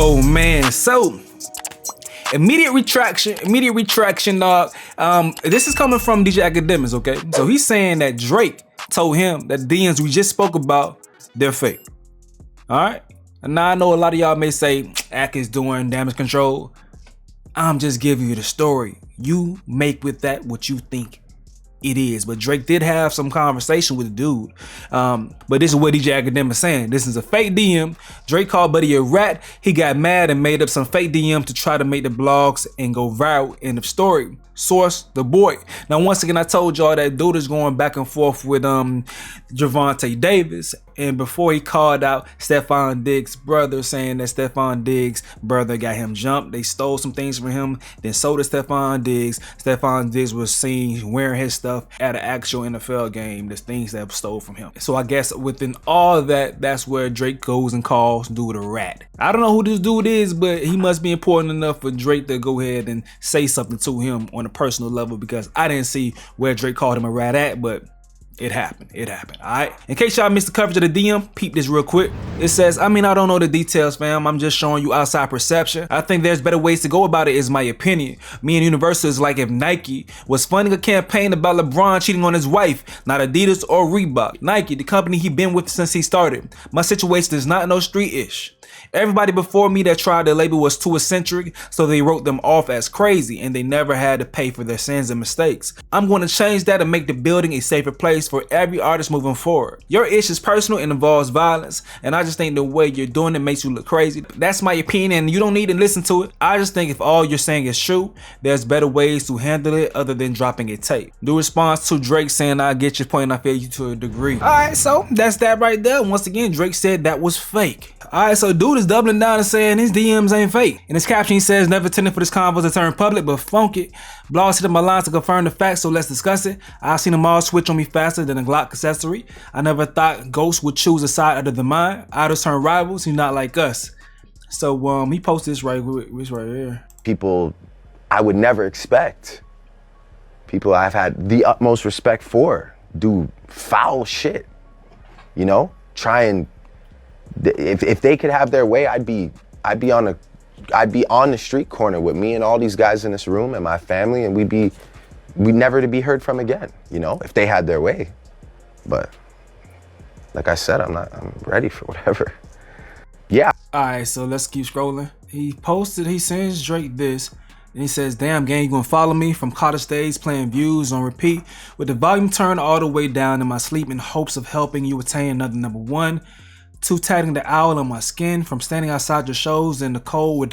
Oh man, so immediate retraction, dog. This is coming from DJ Academics, okay? So he's saying that Drake told him that the DMs we just spoke about, they're fake. All right? And now I know a lot of y'all may say, Ak is doing damage control. I'm just giving you the story. You make with that what you think it is. But Drake did have some conversation with the dude. But this is what DJ Academics saying. This is a fake DM. Drake called Buddy a rat. He got mad and made up some fake DM to try to make the blogs and go viral. End of story. Source, the boy. Now, once again, I told y'all that dude is going back and forth with Gervonta Davis. And before he called out Stefon Diggs' brother, saying that Stefon Diggs' brother got him jumped. They stole some things from him. Then so did Stefon Diggs. Stefon Diggs was seen wearing his stuff at an actual NFL game. There's things that stole from him. So I guess within all of that, that's where Drake goes and calls dude a rat. I don't know who this dude is, but he must be important enough for Drake to go ahead and say something to him on a personal level, because I didn't see where Drake called him a rat at, but it happened, all right? In case y'all missed the coverage of the DM, peep this real quick. It says, I don't know the details, fam. I'm just showing you outside perception. I think there's better ways to go about it, is my opinion. Me and Universal is like if Nike was funding a campaign about LeBron cheating on his wife, not Adidas or Reebok. Nike, the company he been with since he started. My situation is not no street-ish. Everybody before me that tried the label was too eccentric, so they wrote them off as crazy, and they never had to pay for their sins and mistakes. I'm going to change that and make the building a safer place for every artist moving forward. Your issue is personal and involves violence, and I just think the way you're doing it makes you look crazy. That's my opinion, and you don't need to listen to it. I just think if all you're saying is true, there's better ways to handle it other than dropping a tape. The response to Drake saying, I get your point and I feel you to a degree. Alright, so that's that right there. Once again, Drake said that was fake. Alright, so dude is doubling down and saying his DMs ain't fake. In his caption, he says, never intended for this convo to turn public, but funk it. Blogs hit up my lines to confirm the facts, so let's discuss it. I've seen them all switch on me faster than a Glock accessory. I never thought ghosts would choose a side other than mine. Idols turn rivals, he's not like us. So he posted this right here. People I would never expect. People I've had the utmost respect for do foul shit. You know? Try and if they could have their way, I'd be on the street corner with me and all these guys in this room and my family, and we'd never to be heard from again, you know, if they had their way. But like I said, I'm ready for whatever. Yeah. Alright, so let's keep scrolling. He sends Drake this, and he says, damn gang, you gonna follow me from college days playing views on repeat with the volume turned all the way down in my sleep in hopes of helping you attain another number one. 2, tatting the owl on my skin from standing outside your shows in the cold with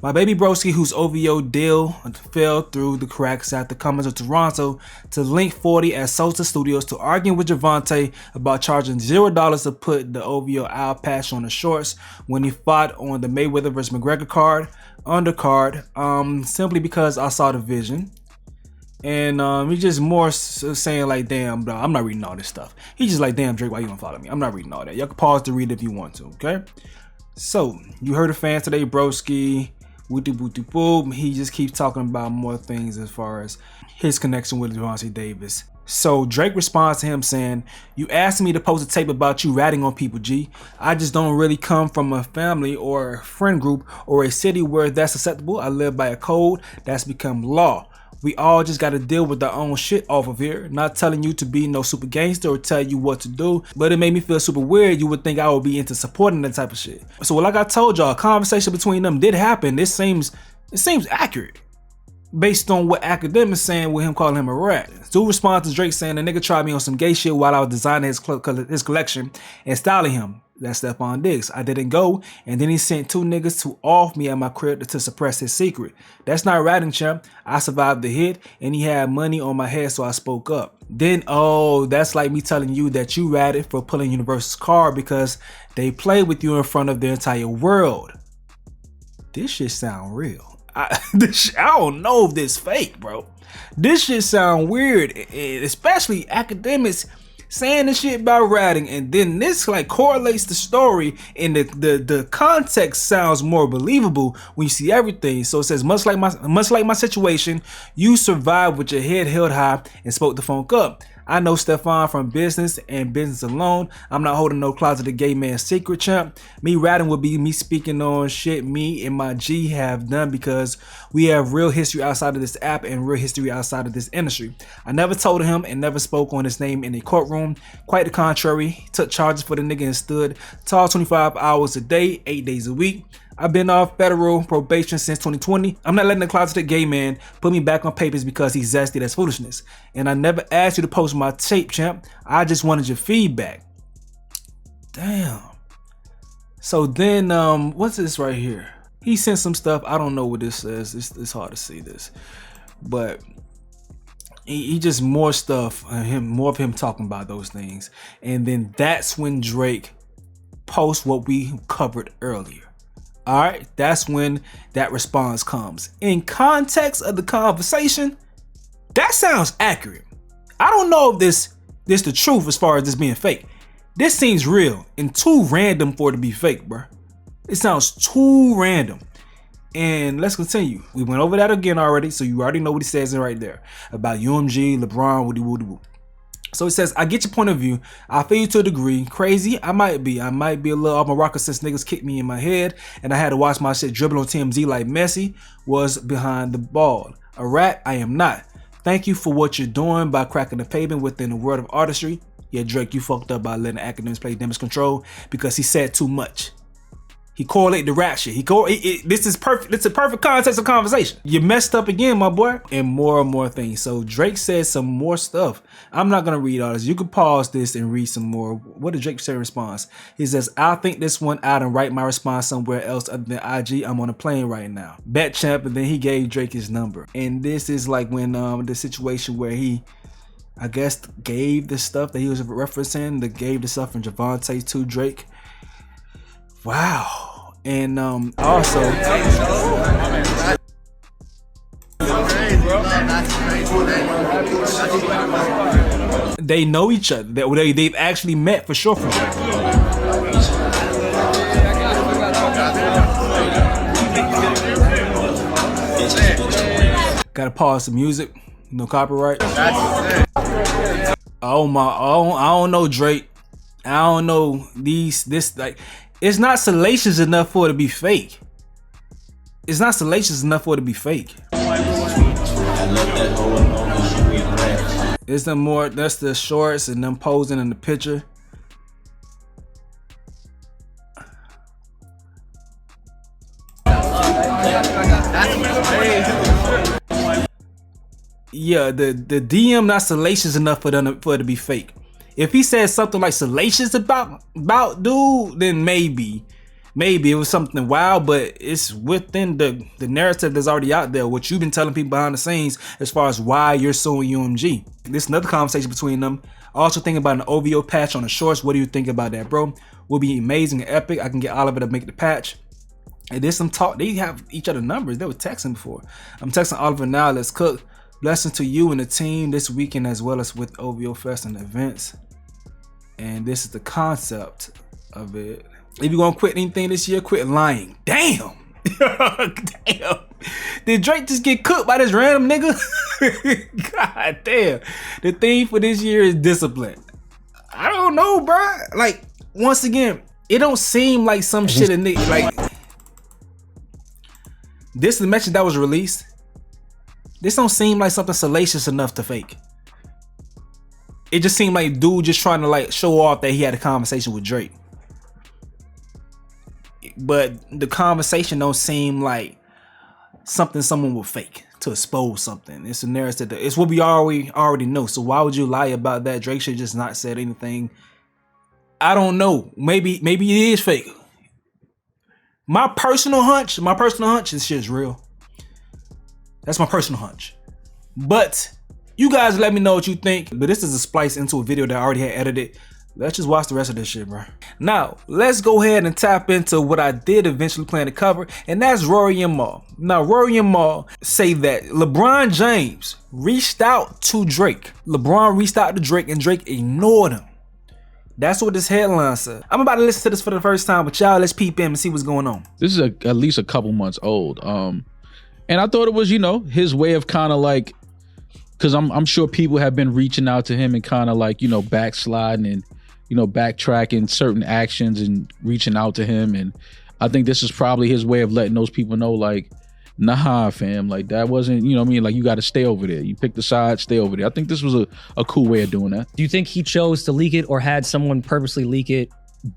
my baby broski whose OVO deal fell through the cracks after coming to Toronto to Link 40 at Sosa Studios to arguing with Gervonta about charging $0 to put the OVO owl patch on the shorts when he fought on the Mayweather vs McGregor undercard, simply because I saw the vision. And he's just more saying like, damn, bro, I'm not reading all this stuff. He's just like, damn, Drake, why you gonna follow me? I'm not reading all that. Y'all can pause to read if you want to, okay? So, you heard the fans today, broski, wooty boop. He just keeps talking about more things as far as his connection with Gervonta Davis. So, Drake responds to him saying, you asked me to post a tape about you ratting on people, G. I just don't really come from a family or a friend group or a city where that's acceptable. I live by a code that's become law. We all just gotta deal with our own shit off of here. Not telling you to be no super gangster or tell you what to do, but it made me feel super weird. You would think I would be into supporting that type of shit. So like I told y'all, a conversation between them did happen. It seems accurate based on what Academics saying with him calling him a rat. Dude responds to Drake saying the nigga tried me on some gay shit while I was designing his collection and styling him. That's Stefon Diggs. I didn't go, and then he sent 2 niggas to off me at my crib to suppress his secret. That's not ratting, champ. I survived the hit, and he had money on my head, so I spoke up. Then, that's like me telling you that you ratted for pulling Universal's car because they played with you in front of the entire world. This shit sound real. I don't know if this fake, bro. This shit sound weird, especially Academics saying this shit about ratting, and then this like correlates the story, and the context sounds more believable when you see everything. So it says, much like my situation, you survived with your head held high and spoke the funk up. I know Stefan from business and business alone. I'm not holding no closeted gay man secret, champ. Me ratting would be me speaking on shit me and my G have done because we have real history outside of this app and real history outside of this industry. I never told him and never spoke on his name in a courtroom. Quite the contrary, took charges for the nigga and stood tall 25 hours a day, 8 days a week. I've been off federal probation since 2020. I'm not letting the closeted gay man put me back on papers because he's zesty. That's foolishness. And I never asked you to post my tape, champ. I just wanted your feedback. Damn. So then, what's this right here? He sent some stuff. I don't know what this says. It's hard to see this, but he just more stuff. More of him talking about those things, and then that's when Drake posts what we covered earlier. All right, that's when that response comes. In context of the conversation, that sounds accurate. I don't know if this the truth as far as this being fake. This seems real and too random for it to be fake, bro. It sounds too random. And let's continue. We went over that again already, so you already know what he says in right there about UMG, LeBron, woody woody woo. So he says, I get your point of view. I feel you to a degree. Crazy? I might be a little off my rocker since niggas kicked me in my head and I had to watch my shit dribble on TMZ like Messi was behind the ball. A rat? I am not. Thank you for what you're doing by cracking the pavement within the world of artistry. Yeah, Drake, you fucked up by letting academics play damage control because he said too much. He correlated the rap shit. This is perfect. It's a perfect context of conversation. You messed up again, my boy. And more things. So Drake says some more stuff. I'm not gonna read all this. You can pause this and read some more. What did Drake say in response? He says, I'll think this one out and write my response somewhere else other than IG. I'm on a plane right now. Bet champ. And then he gave Drake his number. And this is like when the situation where he, I guess, gave the stuff that he was referencing, gave the stuff from Javante to Drake. Wow. And also they know each other. They've actually met for sure. Gotta pause the music. No copyright. Oh my! I don't know, Drake. I don't know this like. It's not salacious enough for it to be fake. It's not salacious enough for it to be fake. It's the more, that's the shorts and them posing in the picture. Yeah, the DM not salacious enough for it to be fake. If he says something like salacious about dude, then maybe it was something wild, but it's within the narrative that's already out there, what you've been telling people behind the scenes as far as why you're suing UMG. This is another conversation between them. Also thinking about an OVO patch on the shorts. What do you think about that, bro? Will be amazing and epic. I can get Oliver to make the patch. And there's some talk. They have each other numbers. They were texting before. I'm texting Oliver now. Let's cook. Blessings to you and the team this weekend as well as with OVO Fest and events. And this is the concept of it. If you're gonna quit anything this year, quit lying. Damn. Damn. Did Drake just get cooked by this random nigga? God damn. The theme for this year is discipline. I don't know, bro. Like, once again, it don't seem like some shit a nigga like. This is the message that was released. This don't seem like something salacious enough to fake. It just seemed like dude just trying to like show off that he had a conversation with Drake. But the conversation don't seem like something someone would fake to expose something. It's a narrative. It's what we already know. So why would you lie about that? Drake should just not said anything. I don't know. Maybe it is fake. My personal hunch, this shit is real. That's my personal hunch. But you guys let me know what you think. But this is a splice into a video that I already had edited. Let's just watch the rest of this shit, bro. Now, let's go ahead and tap into what I did eventually plan to cover, and that's Rory and Mal. Now, Rory and Mal say that LeBron James reached out to Drake. LeBron reached out to Drake, and Drake ignored him. That's what this headline said. I'm about to listen to this for the first time, but y'all, let's peep in and see what's going on. This is at least a couple months old. And I thought it was, you know, his way of kind of like because I'm sure people have been reaching out to him and kind of like, backsliding and, backtracking certain actions and reaching out to him. And I think this is probably his way of letting those people know, like, nah, fam, like that wasn't, like you got to stay over there. You pick the side, stay over there. I think this was a cool way of doing that. Do you think he chose to leak it or had someone purposely leak it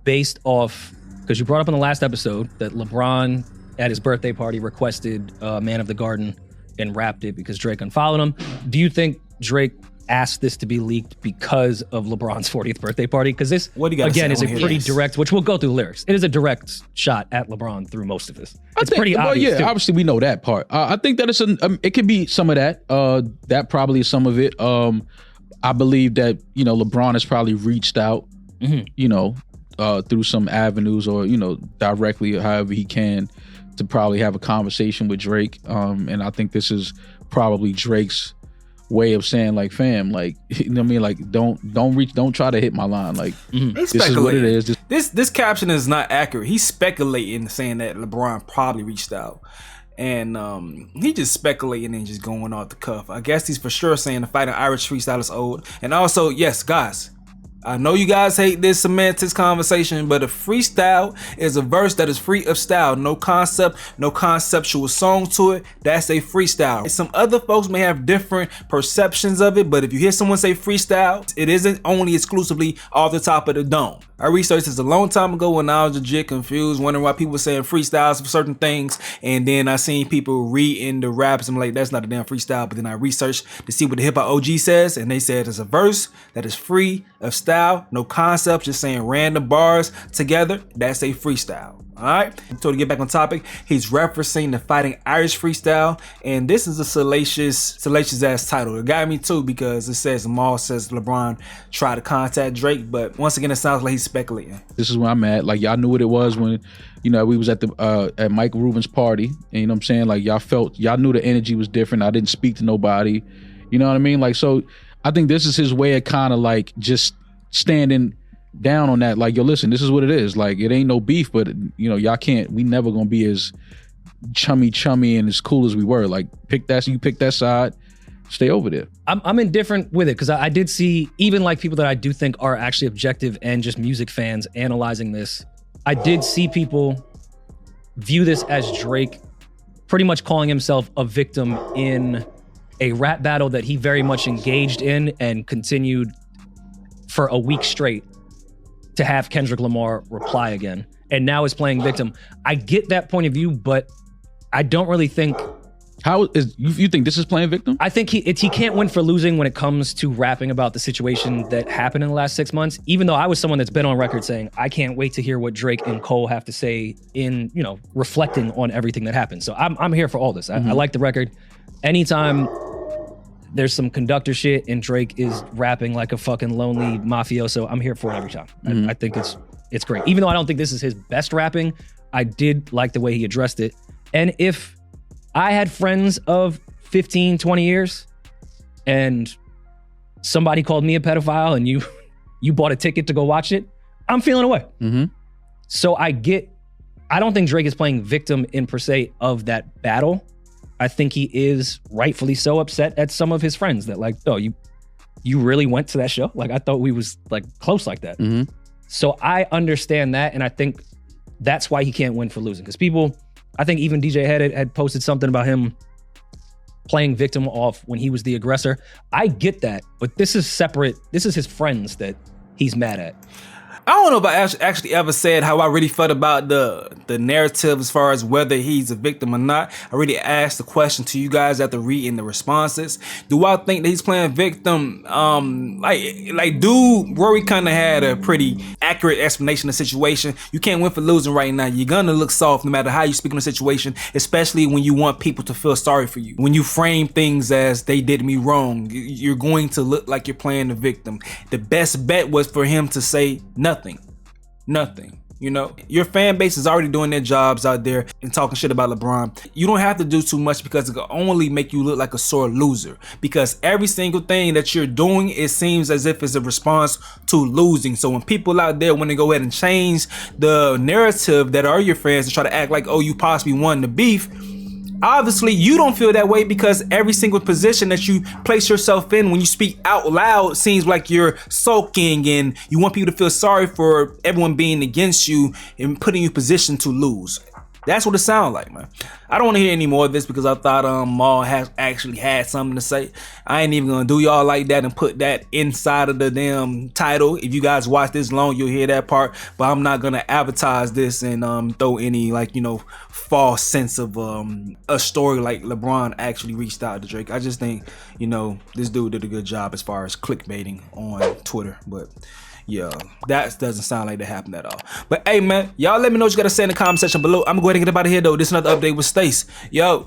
based off, because you brought up in the last episode that LeBron at his birthday party requested Man of the Garden and rapped it because Drake unfollowed him. Do you think Drake asked this to be leaked because of LeBron's 40th birthday party? Because this, again, is a pretty direct, which we'll go through the lyrics. It is a direct shot at LeBron through most of this. It's pretty obvious. Well, yeah, obviously we know that part. I think that it could be some of that. That probably is some of it. I believe that, LeBron has probably reached out, through some avenues or, directly, however he can, to probably have a conversation with Drake. And I think this is probably Drake's way of saying, like, fam, like, like, don't try to hit my line. Like, this is what it is. This caption is not accurate. He's speculating, saying that LeBron probably reached out. And he just speculating and just going off the cuff. I guess he's for sure saying the Fighting Irish freestyle is old. And also, yes, guys, I know you guys hate this semantics conversation, but a freestyle is a verse that is free of style. No concept, no conceptual song to it. That's a freestyle. Some other folks may have different perceptions of it, but if you hear someone say freestyle, it isn't only exclusively off the top of the dome. I researched this a long time ago when I was legit confused, wondering why people were saying freestyles for certain things, and then I seen people read in the raps. I'm like, that's not a damn freestyle. But then I researched to see what the hip hop OG says, and they said it's a verse that is free of style, no concept, just saying random bars together. That's a freestyle. All right. So to get back on topic, he's referencing the Fighting Irish freestyle, and this is a salacious ass title. It got me too because it says Maul says LeBron tried to contact Drake, but once again, it sounds like he's speculating. This is where I'm at. Like, y'all knew what it was when, we was at the at Mike Rubin's party, and you know what I'm saying? Like, y'all knew the energy was different. I didn't speak to nobody. You know what I mean? Like, so I think this is his way of kind of like just standing down on that, like, yo, listen, this is what it is. Like, it ain't no beef, but y'all can't, we never gonna be as chummy and as cool as we were. Like, you pick that side, stay over there. I'm indifferent with it because I did see, even like people that I do think are actually objective and just music fans analyzing this, I did see people view this as Drake pretty much calling himself a victim in a rap battle that he very much engaged in and continued for a week straight to have Kendrick Lamar reply again, and now is playing victim. I get that point of view, but I don't really think. You think this is playing victim? I think he can't win for losing when it comes to rapping about the situation that happened in the last 6 months. Even though I was someone that's been on record saying I can't wait to hear what Drake and Cole have to say in reflecting on everything that happened. So I'm here for all this. I like the record. Anytime there's some conductor shit and Drake is rapping like a fucking lonely mafioso, I'm here for it every time. I think it's great. Even though I don't think this is his best rapping, I did like the way he addressed it. And if I had friends of 15, 20 years and somebody called me a pedophile and you bought a ticket to go watch it, I'm feeling away. So I don't think Drake is playing victim in per se of that battle. I think he is rightfully so upset at some of his friends that, like, oh, you really went to that show? Like, I thought we was like close like that. So I understand that, and I think that's why he can't win for losing. Because people, I think even DJ had posted something about him playing victim off when he was the aggressor. I get that, but this is separate. This is his friends that he's mad at. I don't know if I actually ever said how I really felt about the narrative as far as whether he's a victim or not. I really asked the question to you guys after reading the responses. Do I think that he's playing victim? Like dude, Rory kind of had a pretty accurate explanation of the situation. You can't win for losing right now. You're gonna look soft no matter how you speak on the situation, especially when you want people to feel sorry for you. When you frame things as they did me wrong, you're going to look like you're playing the victim. The best bet was for him to say nothing. Your fan base is already doing their jobs out there and talking shit about LeBron. You don't have to do too much because it can only make you look like a sore loser, because every single thing that you're doing, it seems as if it's a response to losing. So when people out there want to go ahead and change the narrative that are your fans and try to act like, oh, you possibly won the beef, obviously you don't feel that way because every single position that you place yourself in when you speak out loud seems like you're sulking and you want people to feel sorry for everyone being against you and putting you in position to lose. That's what it sounds like, man. I don't want to hear any more of this because I thought Maul has actually had something to say. I ain't even gonna do y'all like that and put that inside of the damn title. If you guys watch this long, you'll hear that part. But I'm not gonna advertise this and throw any false sense of a story like LeBron actually reached out to Drake. I just think this dude did a good job as far as clickbaiting on Twitter, but. Yeah, that doesn't sound like that happened at all. But hey, man, y'all let me know what you got to say in the comment section below. I'm going to go ahead and get up out of here, though. This is another update with Stace. Yo.